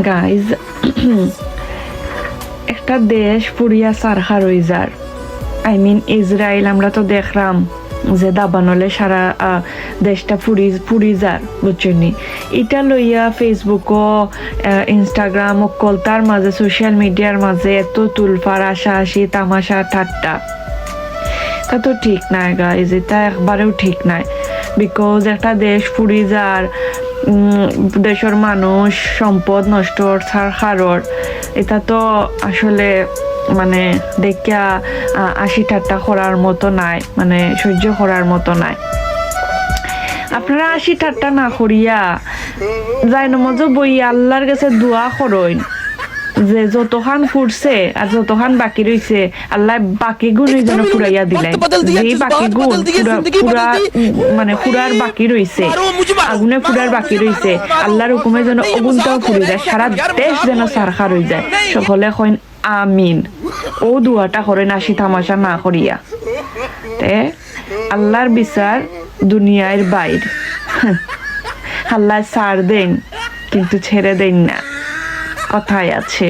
Guys, একটা দেশ পুরিয়া সারখার হয়ে যার, আই মিন ইসরায়েল, আমরা তো দেখলাম যে দাবানলে সারা দেশটা পুরি যার, বুঝছেন? এটা লইয়া ফেসবুকও ইনস্টাগ্রাম ও কলতার মাঝে সোশ্যাল মিডিয়ার মাঝে এত তুলফার আশাআশি তামাশা ঠাট্টা, তা তো ঠিক নাই গাইজ, এটা একবারেও ঠিক নাই। বিকজ একটা দেশ পুরি যার, দেশের মানুষ সম্পদ নষ্ট হারর, এটা তো আসলে মানে দেখিয়া আশি ঠাট্টা করার মতো নাই, মানে সহ্য করার মতো নাই। আপনারা আশি ঠাট্টা না করিয়া যাই নমজ বই আল্লাহর কাছে দোয়া করইন যে যতখান ফুটছে আর যতখান বাকি রইছে আল্লাহ বাকি গুণ যেন ফুরাইয়া দিলেন। যে বাকি গুণ পুরা মানে ফুরার বাকি রইছে, আগুনে ফুরার বাকি রইছে, আল্লাহর হুকুমে যেন অগুনটাও ফুরে যায়, সারা দেশ যেন সারখার হয়ে যায়। সকলে কইন আমিন। ও দোয়াটা করেন আশি তামাশা না করিয়া। তে আল্লাহর বিচার দুনিয়ার বাইর, আল্লাহ ছাড় দেন কিন্তু ছেড়ে দেন না, কথায় আছে।